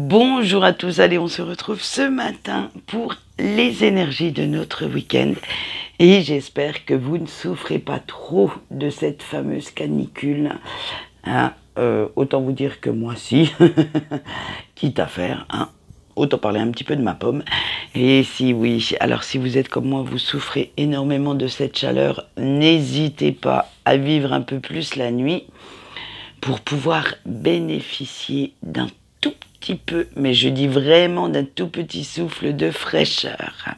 Bonjour à tous, allez on se retrouve ce matin pour les énergies de notre week-end et j'espère que vous ne souffrez pas trop de cette fameuse canicule, hein. Autant vous dire que moi si, quitte à faire, hein. Autant parler un petit peu de ma pomme. Et si oui, alors si vous êtes comme moi, vous souffrez énormément de cette chaleur, n'hésitez pas à vivre un peu plus la nuit pour pouvoir bénéficier d'un tout petit peu, mais je dis vraiment d'un tout petit souffle de fraîcheur.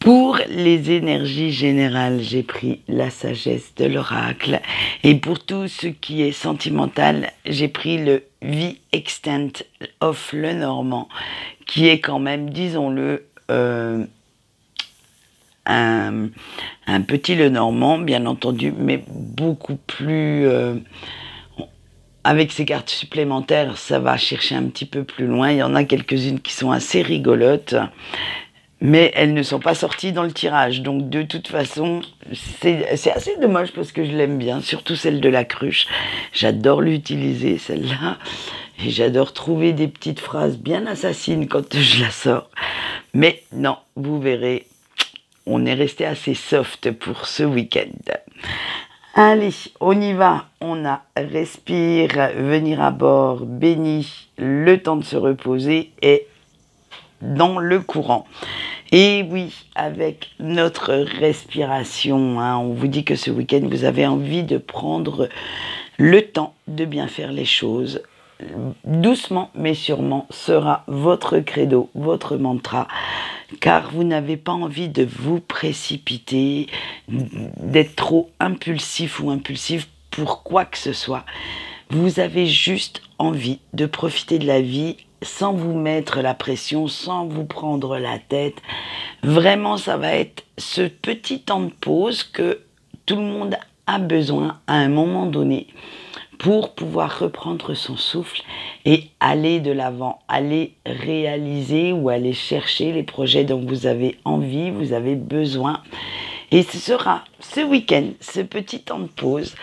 Pour les énergies générales, j'ai pris la sagesse de l'oracle. Et pour tout ce qui est sentimental, j'ai pris le The Extent of Lenormand, qui est quand même, disons-le, un petit Lenormand, bien entendu, mais beaucoup plus... avec ces cartes supplémentaires, ça va chercher un petit peu plus loin. Il y en a quelques-unes qui sont assez rigolotes, mais elles ne sont pas sorties dans le tirage. Donc de toute façon, c'est assez dommage parce que je l'aime bien, surtout celle de la cruche. J'adore l'utiliser, celle-là. Et j'adore trouver des petites phrases bien assassines quand je la sors. Mais non, vous verrez, on est resté assez soft pour ce week-end. Allez, on y va, on a respire, venir à bord, béni, le temps de se reposer et dans le courant. Et oui, avec notre respiration, hein, on vous dit que ce week-end, vous avez envie de prendre le temps de bien faire les choses. Doucement mais sûrement sera votre credo, votre mantra, car vous n'avez pas envie de vous précipiter, d'être trop impulsif ou impulsif pour quoi que ce soit. Vous avez juste envie de profiter de la vie sans vous mettre la pression, sans vous prendre la tête. Vraiment, ça va être ce petit temps de pause que tout le monde a besoin à un moment donné pour pouvoir reprendre son souffle et aller de l'avant, aller réaliser ou aller chercher les projets dont vous avez envie, vous avez besoin. Et ce sera ce week-end, ce petit temps de pause.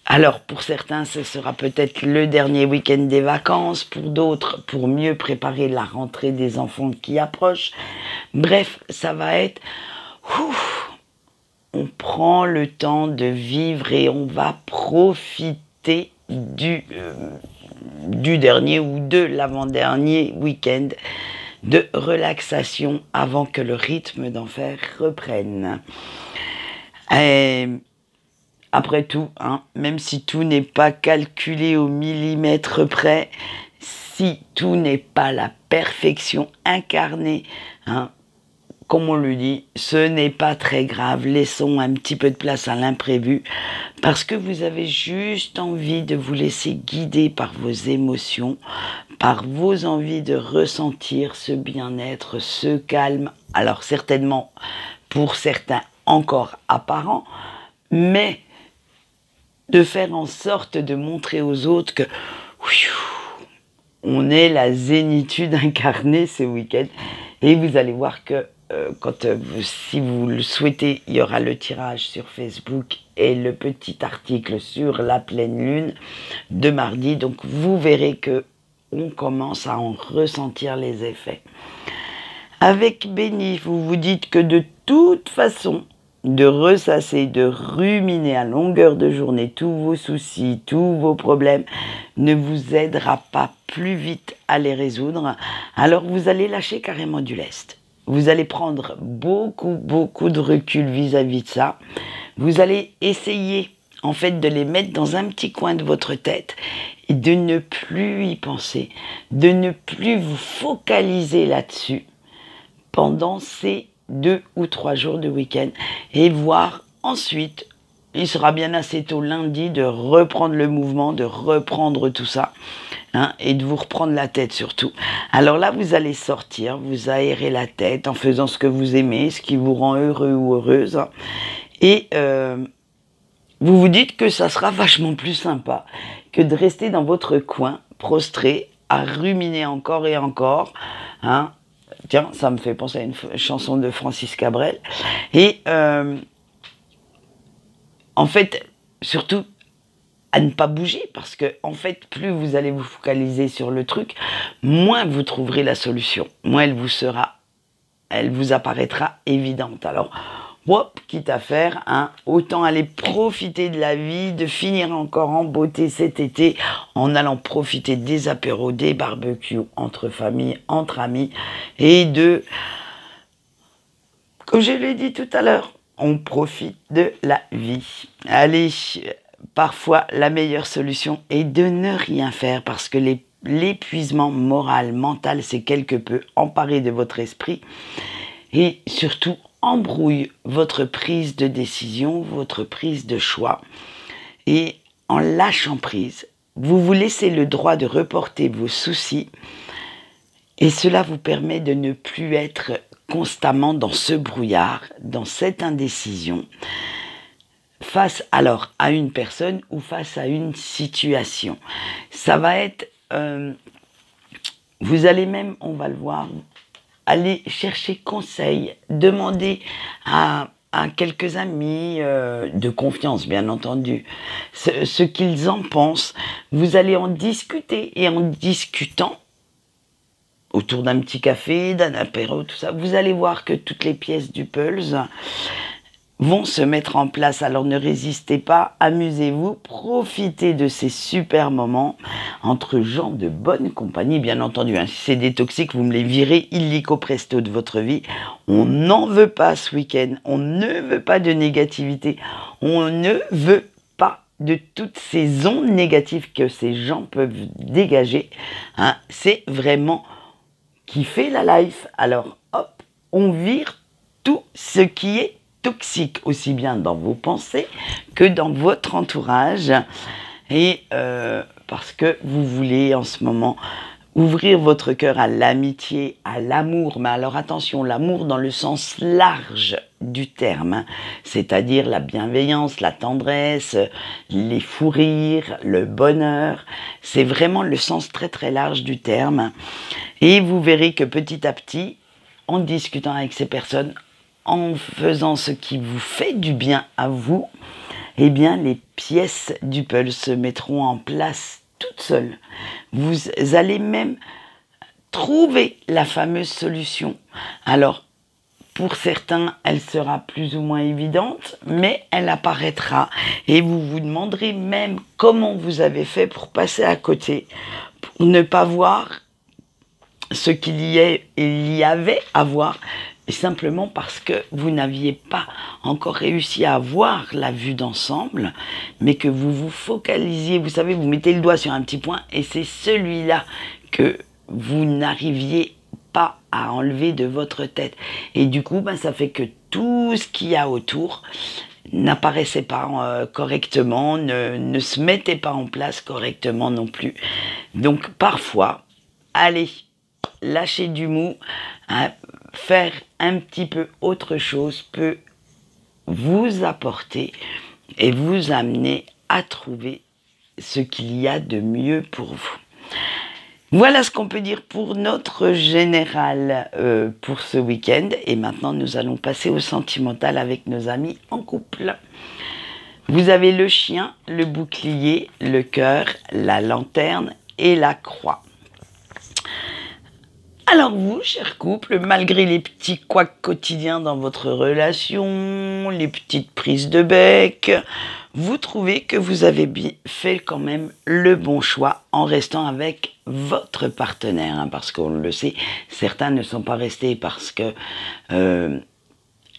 Alors pour certains, ce sera peut-être le dernier week-end des vacances, pour d'autres, pour mieux préparer la rentrée des enfants qui approchent. Bref, ça va être... on prend le temps de vivre et on va profiter du dernier ou de l'avant-dernier week-end de relaxation avant que le rythme d'enfer reprenne. Et après tout, hein, même si tout n'est pas calculé au millimètre près, si tout n'est pas la perfection incarnée, hein, comme on le dit, ce n'est pas très grave, laissons un petit peu de place à l'imprévu, parce que vous avez juste envie de vous laisser guider par vos émotions, par vos envies de ressentir ce bien-être, ce calme, alors certainement pour certains encore apparent, mais de faire en sorte de montrer aux autres que on est la zénitude incarnée ce week-end, et vous allez voir que si vous le souhaitez, il y aura le tirage sur Facebook et le petit article sur la pleine lune de mardi. Donc vous verrez que on commence à en ressentir les effets. Avec Béni, vous vous dites que de toute façon, de ressasser, de ruminer à longueur de journée tous vos soucis, tous vos problèmes, ne vous aidera pas plus vite à les résoudre. Alors vous allez lâcher carrément du lest. Vous allez prendre beaucoup de recul vis-à-vis de ça. Vous allez essayer, en fait, de les mettre dans un petit coin de votre tête et de ne plus y penser, de ne plus vous focaliser là-dessus pendant ces 2 ou 3 jours de week-end et voir ensuite, il sera bien assez tôt lundi de reprendre le mouvement, de reprendre tout ça, hein, et de vous reprendre la tête surtout. Alors là, vous allez sortir, vous aérer la tête en faisant ce que vous aimez, ce qui vous rend heureux ou heureuse, hein, et vous vous dites que ça sera vachement plus sympa que de rester dans votre coin, prostré, à ruminer encore et encore, hein. Tiens, ça me fait penser à une chanson de Francis Cabrel. Et en fait, surtout, à ne pas bouger, parce que en fait, plus vous allez vous focaliser sur le truc, moins vous trouverez la solution, moins elle vous apparaîtra évidente. Alors, hop, quitte à faire, hein, autant aller profiter de la vie, de finir encore en beauté cet été, en allant profiter des apéros, des barbecues, entre familles, entre amis, et comme je l'ai dit tout à l'heure, on profite de la vie. Allez, parfois la meilleure solution est de ne rien faire, parce que l'épuisement moral, mental, c'est quelque peu emparé de votre esprit, et surtout embrouille votre prise de décision, votre prise de choix. Et en lâchant prise, vous vous laissez le droit de reporter vos soucis, et cela vous permet de ne plus être constamment dans ce brouillard, dans cette indécision, face alors à une personne ou face à une situation. Ça va être... vous allez même, on va le voir, aller chercher conseil, demander à quelques amis de confiance, bien entendu, ce qu'ils en pensent. Vous allez en discuter, et en discutant, autour d'un petit café, d'un apéro, tout ça, vous allez voir que toutes les pièces du puzzle vont se mettre en place. Alors ne résistez pas, amusez-vous, profitez de ces super moments entre gens de bonne compagnie, bien entendu. Hein. Si c'est des toxiques, vous me les virez illico presto de votre vie. On n'en veut pas ce week-end, on ne veut pas de négativité, on ne veut pas de toutes ces ondes négatives que ces gens peuvent dégager. Hein. C'est vraiment kiffer la life. Alors hop, on vire tout ce qui est toxique, aussi bien dans vos pensées que dans votre entourage, et parce que vous voulez en ce moment ouvrir votre cœur à l'amitié, à l'amour, mais alors attention, l'amour dans le sens large du terme, hein, c'est-à-dire la bienveillance, la tendresse, les fous rires, le bonheur, c'est vraiment le sens très très large du terme, et vous verrez que petit à petit, en discutant avec ces personnes, en faisant ce qui vous fait du bien à vous, eh bien, les pièces du puzzle se mettront en place toutes seules. Vous allez même trouver la fameuse solution. Alors, pour certains, elle sera plus ou moins évidente, mais elle apparaîtra. Et vous vous demanderez même comment vous avez fait pour passer à côté, pour ne pas voir ce qu'il y avait à voir, simplement parce que vous n'aviez pas encore réussi à avoir la vue d'ensemble, mais que vous vous focalisiez, vous savez, vous mettez le doigt sur un petit point, et c'est celui-là que vous n'arriviez pas à enlever de votre tête. Et du coup, ça fait que tout ce qu'il y a autour n'apparaissait pas correctement, ne se mettait pas en place correctement non plus. Donc parfois, allez, lâcher du mou, hein, faire un petit peu autre chose peut vous apporter et vous amener à trouver ce qu'il y a de mieux pour vous. Voilà ce qu'on peut dire pour notre général pour ce week-end. Et maintenant, nous allons passer au sentimental avec nos amis en couple. Vous avez le chien, le bouclier, le cœur, la lanterne et la croix. Alors vous, cher couple, malgré les petits couacs quotidiens dans votre relation, les petites prises de bec, vous trouvez que vous avez fait quand même le bon choix en restant avec votre partenaire. Hein, parce qu'on le sait, certains ne sont pas restés parce que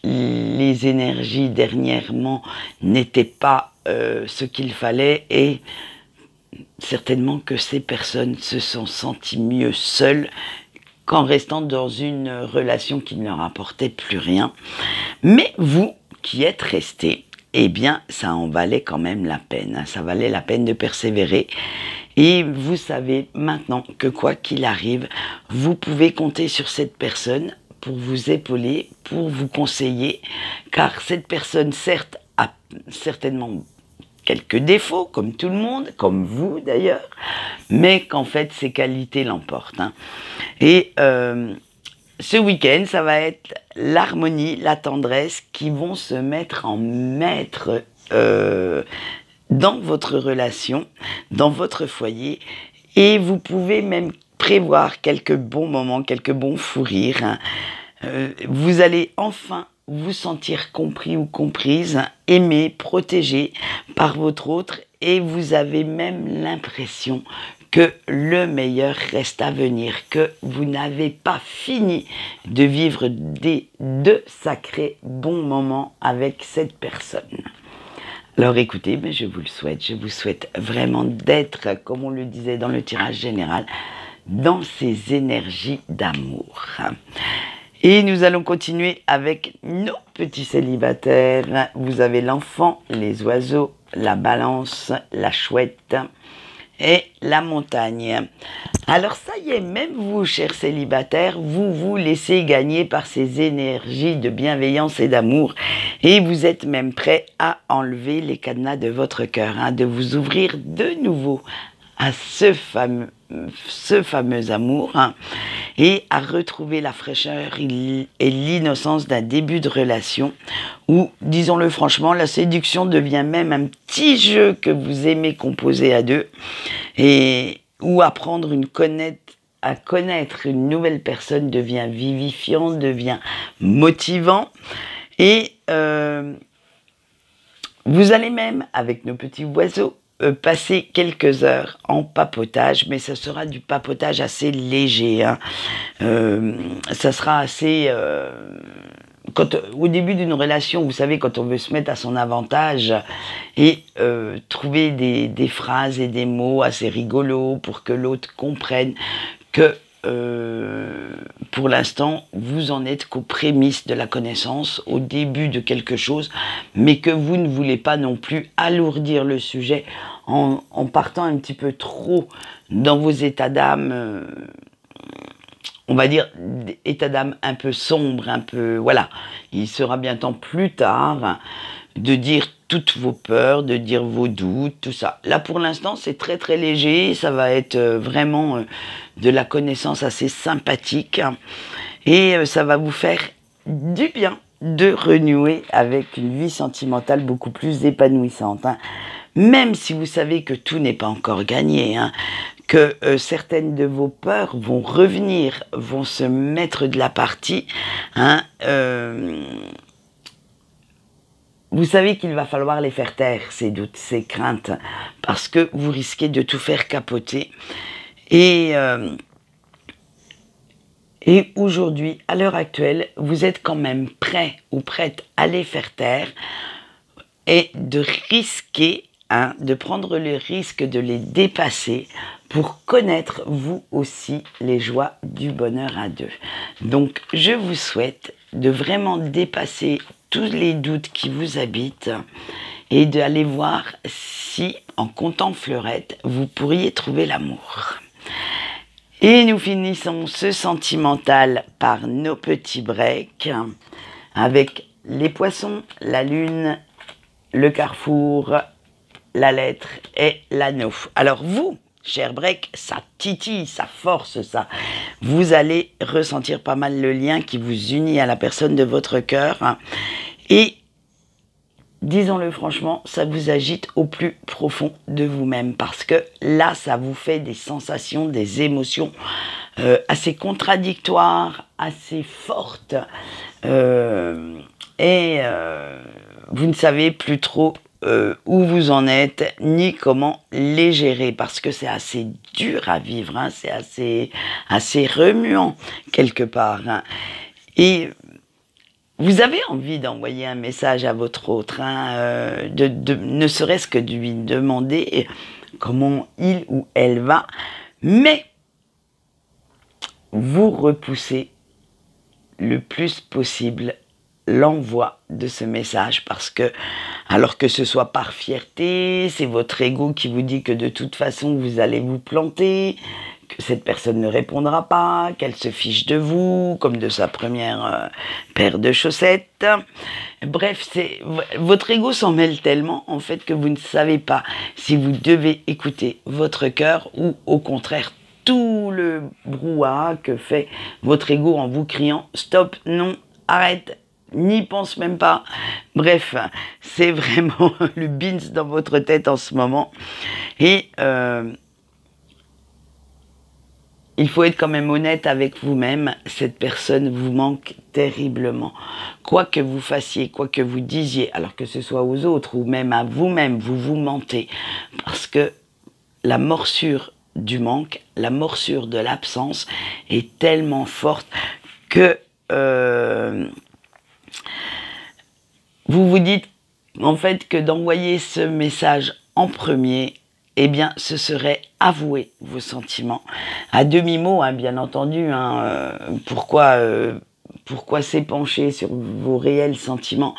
les énergies dernièrement n'étaient pas ce qu'il fallait, et certainement que ces personnes se sont senties mieux seules qu'en restant dans une relation qui ne leur apportait plus rien. Mais vous, qui êtes restés, eh bien, ça en valait quand même la peine. Ça valait la peine de persévérer. Et vous savez maintenant que quoi qu'il arrive, vous pouvez compter sur cette personne pour vous épauler, pour vous conseiller, car cette personne, certes, a certainement quelques défauts, comme tout le monde, comme vous d'ailleurs, mais qu'en fait, ses qualités l'emportent. Hein. Et ce week-end, ça va être l'harmonie, la tendresse qui vont se mettre en maître dans votre relation, dans votre foyer, et vous pouvez même prévoir quelques bons moments, quelques bons fous rires, hein. Vous allez enfin vous sentir compris ou comprise, aimé, protégé par votre autre, et vous avez même l'impression que le meilleur reste à venir, que vous n'avez pas fini de vivre de sacrés bons moments avec cette personne. Alors écoutez, mais je vous souhaite vraiment d'être, comme on le disait dans le tirage général, dans ces énergies d'amour. Et nous allons continuer avec nos petits célibataires. Vous avez l'enfant, les oiseaux, la balance, la chouette et la montagne. Alors ça y est, même vous, chers célibataires, vous vous laissez gagner par ces énergies de bienveillance et d'amour. Et vous êtes même prêts à enlever les cadenas de votre cœur, hein, de vous ouvrir de nouveau à ce fameux amour, hein, et à retrouver la fraîcheur et l'innocence d'un début de relation où, disons-le franchement, la séduction devient même un petit jeu que vous aimez composer à deux, et où apprendre à connaître une nouvelle personne devient vivifiant, devient motivant, et vous allez même, avec nos petits oiseaux, passer quelques heures en papotage, mais ça sera du papotage assez léger, hein. Ça sera assez... au début d'une relation, vous savez, quand on veut se mettre à son avantage et trouver des phrases et des mots assez rigolos pour que l'autre comprenne que pour l'instant, vous en êtes qu'aux prémices de la connaissance, au début de quelque chose, mais que vous ne voulez pas non plus alourdir le sujet en partant un petit peu trop dans vos états d'âme, on va dire état d'âme un peu sombre, un peu... Voilà, il sera bien temps plus tard de dire toutes vos peurs, de dire vos doutes, tout ça. Là, pour l'instant, c'est très très léger, ça va être vraiment de la connaissance assez sympathique, et ça va vous faire du bien de renouer avec une vie sentimentale beaucoup plus épanouissante, hein. Même si vous savez que tout n'est pas encore gagné, hein, que certaines de vos peurs vont revenir, vont se mettre de la partie, hein, vous savez qu'il va falloir les faire taire, ces doutes, ces craintes, parce que vous risquez de tout faire capoter. Et aujourd'hui, à l'heure actuelle, vous êtes quand même prêt ou prête à les faire taire et de risquer, hein, de prendre le risque de les dépasser pour connaître vous aussi les joies du bonheur à deux. Donc, je vous souhaite de vraiment dépasser tous les doutes qui vous habitent et d'aller voir si, en comptant fleurettes, vous pourriez trouver l'amour. Et nous finissons ce sentimental par nos petits breaks avec les poissons, la lune, le carrefour, la lettre et l'anneau. Alors vous, cher break, ça titille, ça force, ça. Vous allez ressentir pas mal le lien qui vous unit à la personne de votre cœur. Et disons-le franchement, ça vous agite au plus profond de vous-même, parce que là, ça vous fait des sensations, des émotions assez contradictoires, assez fortes, et vous ne savez plus trop où vous en êtes, ni comment les gérer, parce que c'est assez dur à vivre, hein, c'est assez remuant quelque part, hein. Et vous avez envie d'envoyer un message à votre autre, hein, ne serait-ce que de lui demander comment il ou elle va, mais vous repoussez le plus possible l'envoi de ce message, parce que, alors que ce soit par fierté, c'est votre ego qui vous dit que de toute façon vous allez vous planter, que cette personne ne répondra pas, qu'elle se fiche de vous, comme de sa première paire de chaussettes. Bref, votre ego s'en mêle tellement, en fait, que vous ne savez pas si vous devez écouter votre cœur ou, au contraire, tout le brouhaha que fait votre ego en vous criant « Stop, non, arrête, n'y pense même pas. Bref, c'est vraiment le beans dans votre tête en ce moment. Et il faut être quand même honnête avec vous-même, cette personne vous manque terriblement. Quoi que vous fassiez, quoi que vous disiez, alors que ce soit aux autres ou même à vous-même, vous vous mentez. Parce que la morsure du manque, la morsure de l'absence est tellement forte que vous vous dites en fait que d'envoyer ce message en premier, eh bien, ce serait avouer vos sentiments. À demi-mot, hein, bien entendu, hein, pourquoi s'épancher sur vos réels sentiments?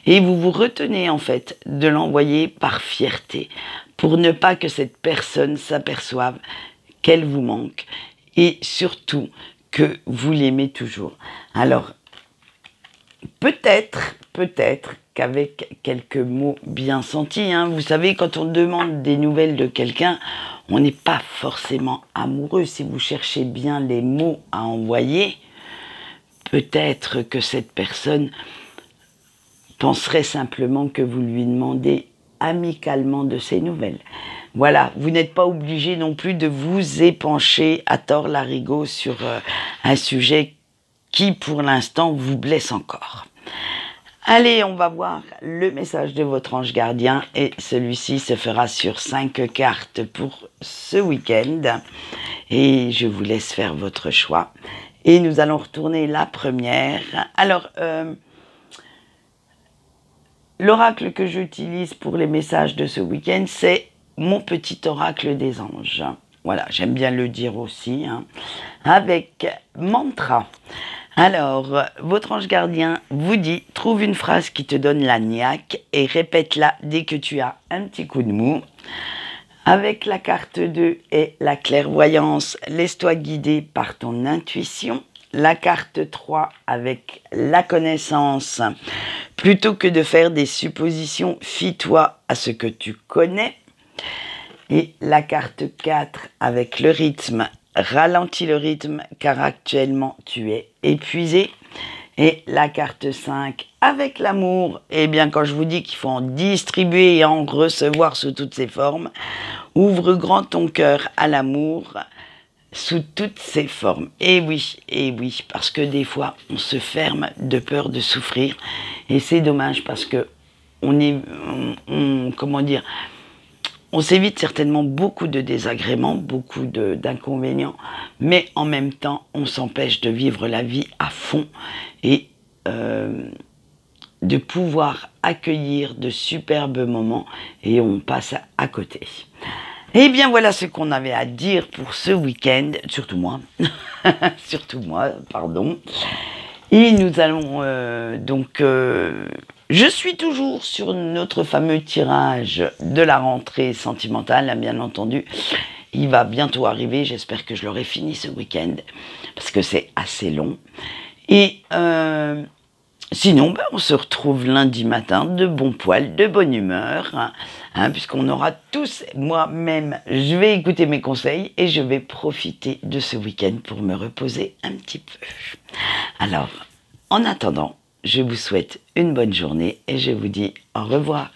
Et vous vous retenez en fait de l'envoyer par fierté, pour ne pas que cette personne s'aperçoive qu'elle vous manque, et surtout que vous l'aimez toujours. Alors, peut-être qu'avec quelques mots bien sentis, hein, vous savez, quand on demande des nouvelles de quelqu'un, on n'est pas forcément amoureux. Si vous cherchez bien les mots à envoyer, peut-être que cette personne penserait simplement que vous lui demandez amicalement de ses nouvelles. Voilà, vous n'êtes pas obligé non plus de vous épancher à tort larigot sur un sujet qui, pour l'instant, vous blesse encore. Allez, on va voir le message de votre ange gardien et celui-ci se fera sur 5 cartes pour ce week-end. Et je vous laisse faire votre choix. Et nous allons retourner la première. Alors, l'oracle que j'utilise pour les messages de ce week-end, c'est mon petit oracle des anges. Voilà, j'aime bien le dire aussi, hein, avec mantra. Alors, votre ange gardien vous dit, trouve une phrase qui te donne la niaque et répète-la dès que tu as un petit coup de mou. Avec la carte 2 et la clairvoyance, laisse-toi guider par ton intuition. La carte 3 avec la connaissance, plutôt que de faire des suppositions, fie-toi à ce que tu connais. Et la carte 4 avec le rythme, ralentis le rythme car actuellement tu es épuisé. Et la carte 5 avec l'amour, eh bien quand je vous dis qu'il faut en distribuer et en recevoir sous toutes ses formes, ouvre grand ton cœur à l'amour sous toutes ses formes. Et oui, parce que des fois on se ferme de peur de souffrir et c'est dommage parce que on s'évite certainement beaucoup de désagréments, beaucoup d'inconvénients, mais en même temps, on s'empêche de vivre la vie à fond et de pouvoir accueillir de superbes moments et on passe à côté. Eh bien, voilà ce qu'on avait à dire pour ce week-end, surtout moi, pardon. Et nous allons je suis toujours sur notre fameux tirage de la rentrée sentimentale, bien entendu. Il va bientôt arriver, j'espère que je l'aurai fini ce week-end, parce que c'est assez long. Et sinon, on se retrouve lundi matin de bon poil, de bonne humeur, hein, puisqu'on aura tous, moi-même, je vais écouter mes conseils et je vais profiter de ce week-end pour me reposer un petit peu. Alors, en attendant, je vous souhaite une bonne journée et je vous dis au revoir.